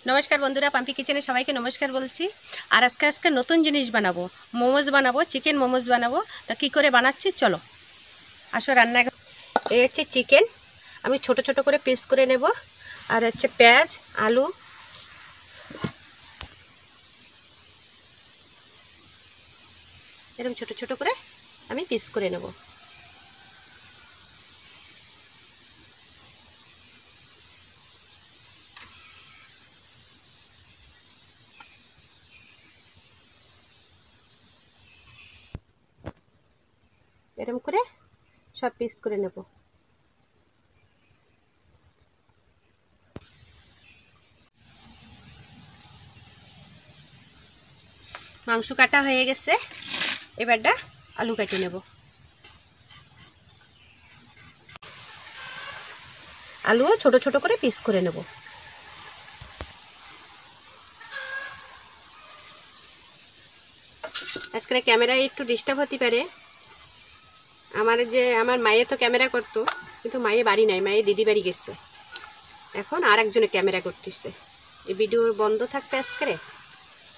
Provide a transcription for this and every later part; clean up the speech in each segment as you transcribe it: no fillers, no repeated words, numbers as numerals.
नमस्कार बंधुरा पाम्पी किचेने सबाइके नमस्कार बोलছি। আর আজকে নতুন জিনিস বানাবো, মোমোজ বানাবো, চিকেন মোমোজ বানাবো। তা কি করে বানাচ্ছি চলো আসো রান্না। এই হচ্ছে চিকেন, আমি ছোট ছোট করে পিস করে নেব। আর হচ্ছে পেঁয়াজ আলু এরকম ছোট ছোট করে আমি পিস করে নেব। এরকম করে সব পিস করে নেব। মাংস কাটা হয়ে গেছে, এবারটা আলু কেটে নেব। আলুও ছোট ছোট করে পিস করে নেব। আজকে ক্যামেরায় একটু ডিস্টার্ব হতে পারে। আমার মায়ে তো ক্যামেরা করতো, কিন্তু মায়ে বাড়ি নাই, মায়ে দিদি বাড়ি গেছে। এখন আর একজনে ক্যামেরা করতেছে। এই ভিডিও বন্ধ থাকতে আজকে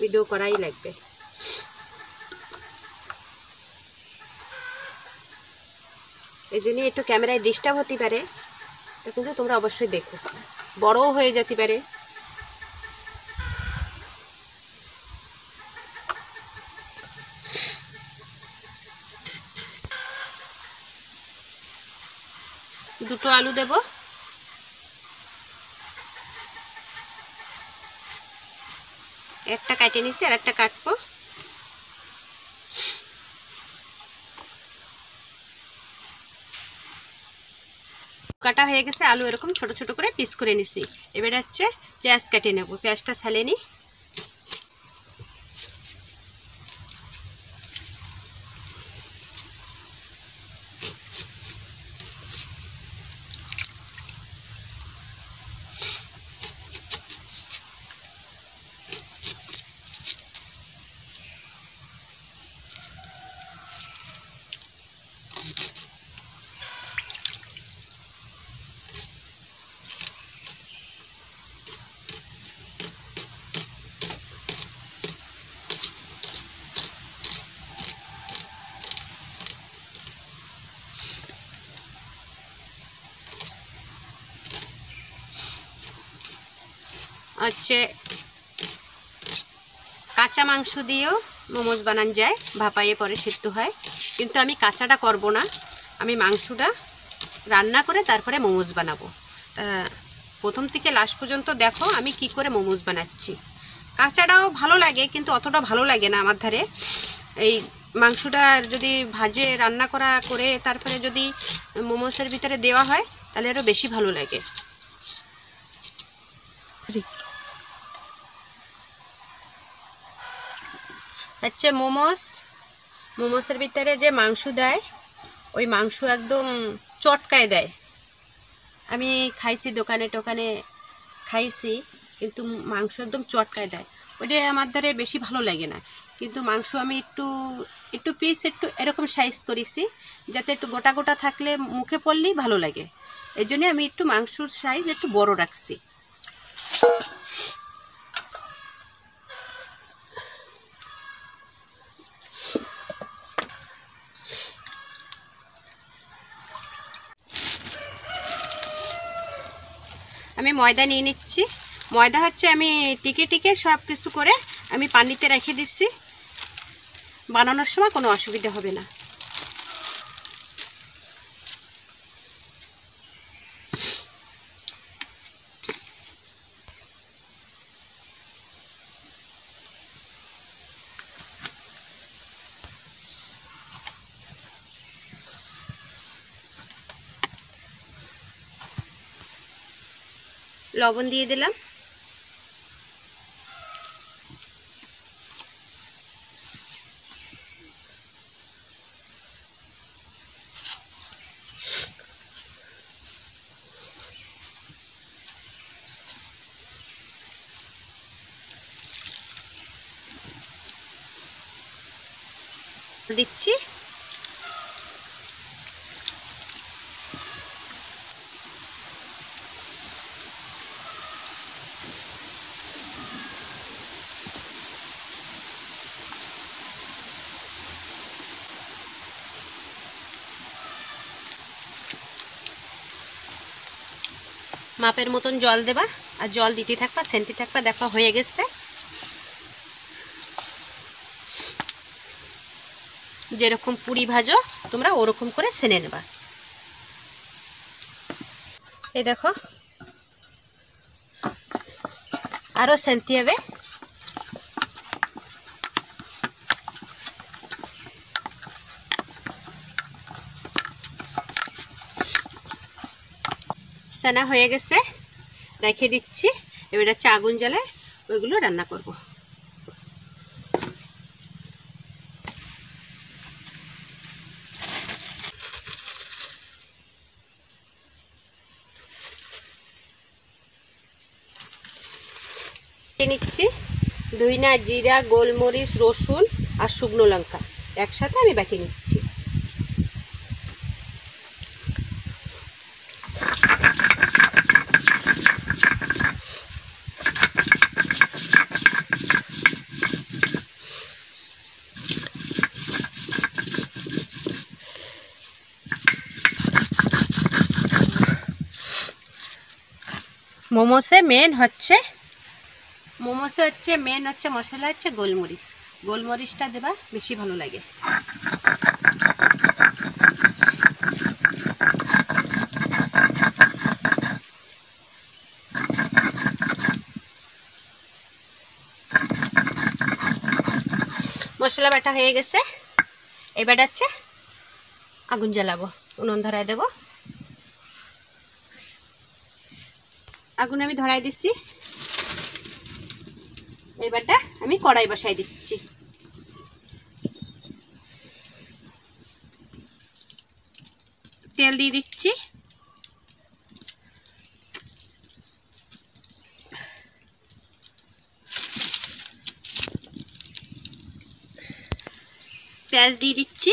ভিডিও করাই লাগবে। এই জন্য একটু ক্যামেরায় ডিস্টার্ব হতে পারে, কিন্তু তোমরা অবশ্যই দেখো, বড়ও হয়ে যেতে পারে। দুটো আলু দেব, একটা কাটে নিছি আর একটা কাটবো। কাটা হয়ে গেছে, আলু এরকম ছোট ছোট করে পিস করে নিছি। এবার হচ্ছে পেঁয়াজ কেটে নেব, পেঁয়াজটা ছালে নি। হচ্ছে কাঁচা মাংস দিয়েও মোমোজ বানানো যায়, ভাপাইয়ে পরে সিদ্ধ হয়, কিন্তু আমি কাঁচাটা করব না, আমি মাংসটা রান্না করে তারপরে মোমোজ বানাবো। প্রথম থেকে লাস্ট পর্যন্ত দেখো আমি কি করে মোমোজ বানাচ্ছি। কাঁচাটাও ভালো লাগে, কিন্তু অতটা ভালো লাগে না আমার ধারে। এই মাংসটা যদি ভাজে রান্না করে তারপরে যদি মোমোসের ভিতরে দেওয়া হয় তাহলে আরও বেশি ভালো লাগে। হচ্ছে মোমোসের ভিতরে যে মাংস দেয়, ওই মাংস একদম চটকায় দেয়। আমি খাইছি, দোকানে টোকানে খাইছি, কিন্তু মাংস একদম চটকায় দেয়। ওইটা আমার ধারে বেশি ভালো লাগে না। কিন্তু মাংস আমি একটু একটু পিস একটু এরকম সাইজ করেছি, যাতে একটু গোটা গোটা থাকলে মুখে পড়লেই ভালো লাগে। এই জন্যে আমি একটু মাংসর সাইজ একটু বড় রাখছি। আমি ময়দা নিয়ে নিচ্ছি। ময়দা হচ্ছে আমি টিকে টিকে সব কিছু করে আমি পানিতে রেখে দিচ্ছি, বানানোর সময় কোনো অসুবিধা হবে না। লবণ দিয়ে দিলাম, দিচ্ছি। মাপের মতন জল দেবা আর জল দিতে থাকবা, ছেনতে থাকবা। দেখো হয়ে গেছে। যেরকম পুরি ভাজো তোমরা ওরকম করে ছেনে নেবা। এই দেখো আরও ছেনতে হবে। ছানা হয়ে গেছে, রেখে দিচ্ছি। এবার হচ্ছে আগুন জ্বালায় ওইগুলো রান্না করব। নিচ্ছি ধইনা, জিরা, গোলমরিচ, রসুন আর শুকনো লঙ্কা একসাথে আমি বেটে নিচ্ছি। মোমোসে মেন হচ্ছে মশলা হচ্ছে গোলমরিচ। গোলমরিচটা দেবা বেশি ভালো লাগে। মশলা বাটা হয়ে গেছে। এবার হচ্ছে আগুন জ্বালাবো, উনুন ধরাই দেব। আগুন আমি ধরাই দিচ্ছি। এবারটা আমি কড়াই বসাই দিচ্ছি। তেল দিয়ে দিচ্ছি। পেঁয়াজ দিয়ে দিচ্ছি।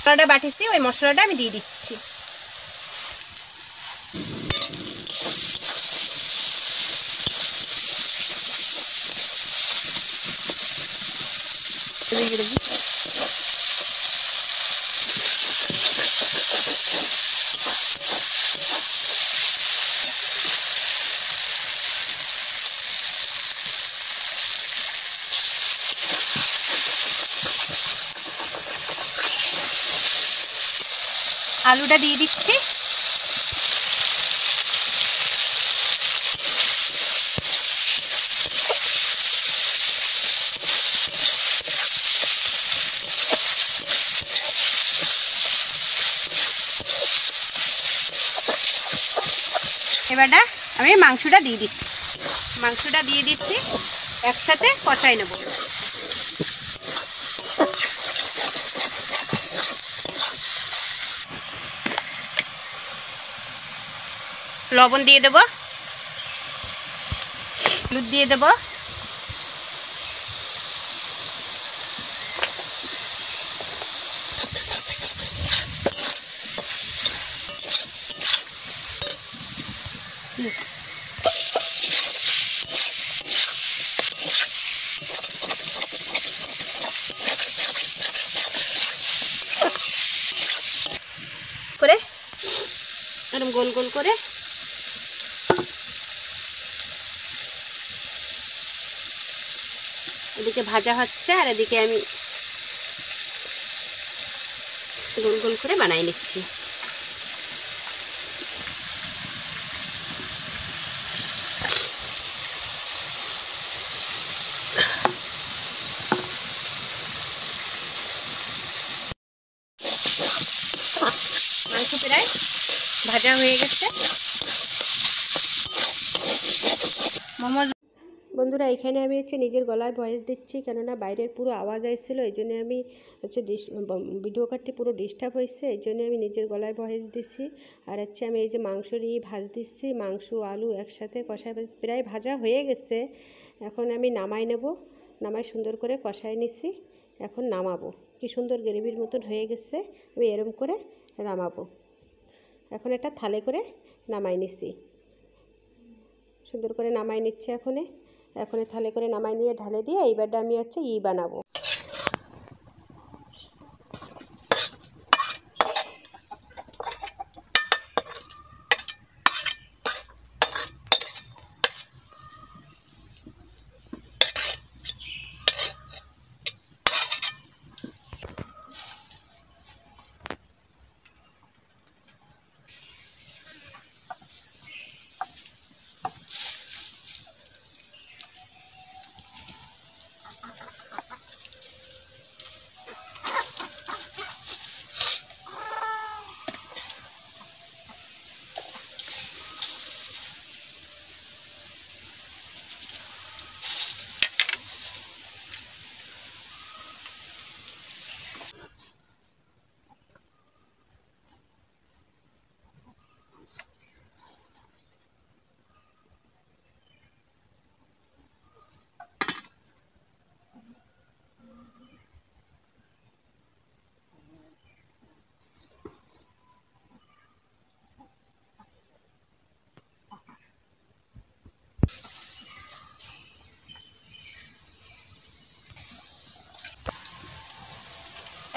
মশলাটা বাটিছি, ওই মশলাটা আমি দিয়ে দিচ্ছি। আলুটা দিয়ে দিচ্ছি। এবারটা আমি মাংসটা দিয়ে দিচ্ছি। একসাথে কষাই নেব। লবণ দিয়ে দেব, হলুদ দিয়ে দেব, করে এরকম গোল গোল করে এদিকে ভাজা হচ্ছে আর এদিকে আমি গোল গোল করে বানাই নিচ্ছি। মাংস প্রায় ভাজা হয়ে গেছে। মোমোজ বন্ধুরা, এখানে আমি নিজের গলায় ভয়েস দিচ্ছি, কেননা বাইরের পুরো আওয়াজ আসছিল। এই জন্য আমি ভিডিও কাটতে পুরো ডিস্টার্ব হয়েছে, এই জন্য আমি নিজের গলায় ভয়েস দিচ্ছি। আর আমি এই যে মাংসটি ভাজ দিচ্ছি। মাংস আলু একসাথে কষা প্রায় ভাজা হয়ে গেছে। এখন আমি নামাই নেব। নামাই সুন্দর করে কষায় নিছি। এখন নামাবো। কি সুন্দর গ্রেভির মতন হয়ে গেছে। আমি এরম করে নামাবো। এখন এটা থালে করে নামাই নিছি। সুন্দর করে নামাই নিচ্ছে এখন থালে করে নামাই নিয়ে ঢালে দিয়ে এইবারটা আমি বানাবো।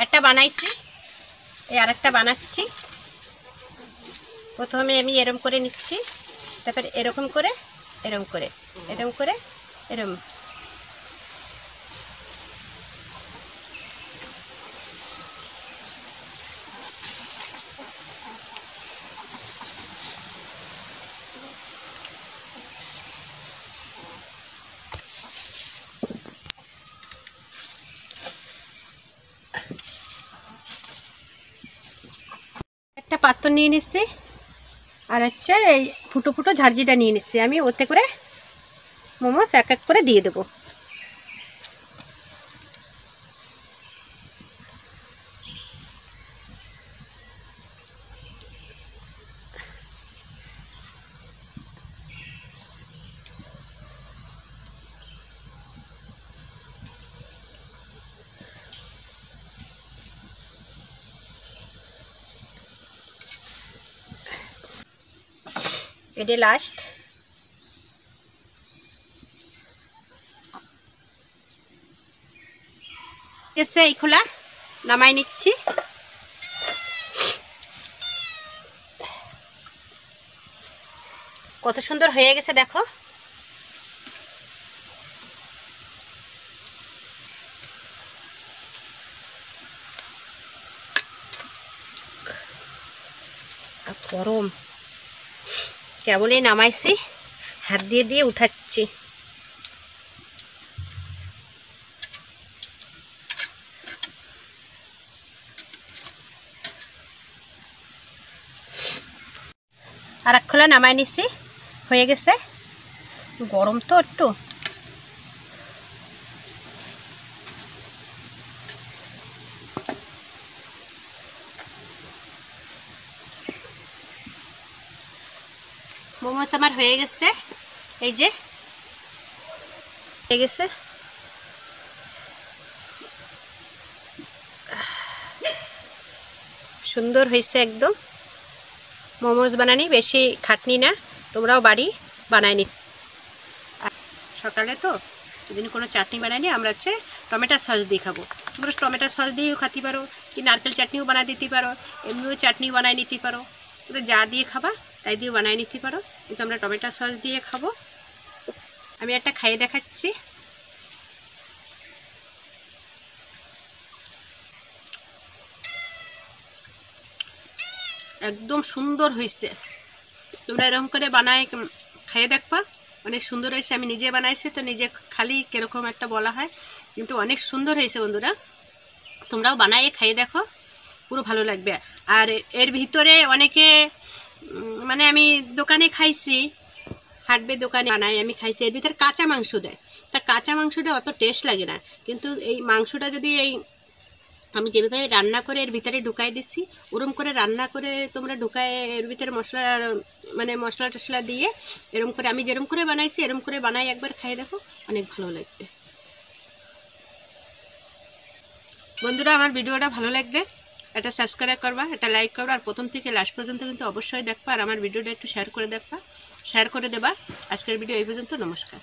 একটা বানাইছি, এই আরেকটা বানাচ্ছি। প্রথমে আমি এরম করে নিচ্ছি, তারপরে এরকম করে এরম করে এরম করে এরম। একটা পাত্র নিয়ে নিচ্ছি আর এই ফুটো ফুটো ঝাড়জিটা নিয়ে নিচ্ছি। আমি ওতে করে মোমোস এক এক করে দিয়ে দেবো। এটা লাস্ট। এসে এই খোলা নামাই নিচ্ছি। কত সুন্দর হয়ে গেছে দেখো। গরম, কেবলই নামাইছি, হাত দিয়ে দিয়ে উঠাচ্ছি। আর এক খোলা নামাই নিচ্ছি, হয়ে গেছে। গরম তো একটু। মোমোস আমার হয়ে গেছে, এই যে হয়ে গেছে। সুন্দর হয়েছে একদম। মোমোস বানানি বেশি খাটনি না, তোমরাও বাড়ি বানাই নি। সকালে তো যদি কোনো চাটনি বানাইনি, আমরা টমেটো সস দিয়ে খাবো। তোমরা টমেটো সস দিয়েও খেতে পারো, কি নারকেল চাটনিও বানাই দিতে পারো, এমনিও চাটনি বানাই নিতে পারো। তোমরা যা দিয়ে খাবা তাই দিয়ে বানাই নিতে পারো, কিন্তু আমরা টমেটো সস দিয়ে খাবো। আমি একটা খাইয়ে দেখাচ্ছি। একদম সুন্দর হয়েছে। তোমরা এরকম করে বানাই খাইয়ে দেখবা, অনেক সুন্দর হয়েছে। আমি নিজে বানাইছি তো নিজে খালি কিরকম একটা বলা হয়, কিন্তু অনেক সুন্দর হয়েছে বন্ধুরা। তোমরাও বানাইয়ে খাইয়ে দেখো, পুরো ভালো লাগবে। আর এর ভিতরে অনেকে মানে আমি দোকানে খাইছি, হাটবে দোকানে বানাই আমি খাইছি, এর ভিতরে কাঁচা মাংস দেয়। তা কাঁচা মাংসটা অত টেস্ট লাগে না, কিন্তু এই মাংসটা যদি আমি যেভাবে রান্না করে এর ভিতরে ঢুকাই দিচ্ছি, ওরম করে রান্না করে তোমরা ঢুকায় এর ভিতরে মশলা মানে মশলা টশলা দিয়ে এরম করে আমি যেরম করে বানাইছি এরম করে বানাই একবার খাই দেখো, অনেক ভালো লাগবে। বন্ধুরা, আমার ভিডিওটা ভালো লাগলে এটা সাবস্ক্রাইব করবা, এটা লাইক করবা, আর প্রথম থেকে লাস্ট পর্যন্ত কিন্তু অবশ্যই দেখবা, আর আমার ভিডিওটা একটু শেয়ার করে দেখবা, শেয়ার করে দেবা। আজকের ভিডিও এই পর্যন্ত। নমস্কার।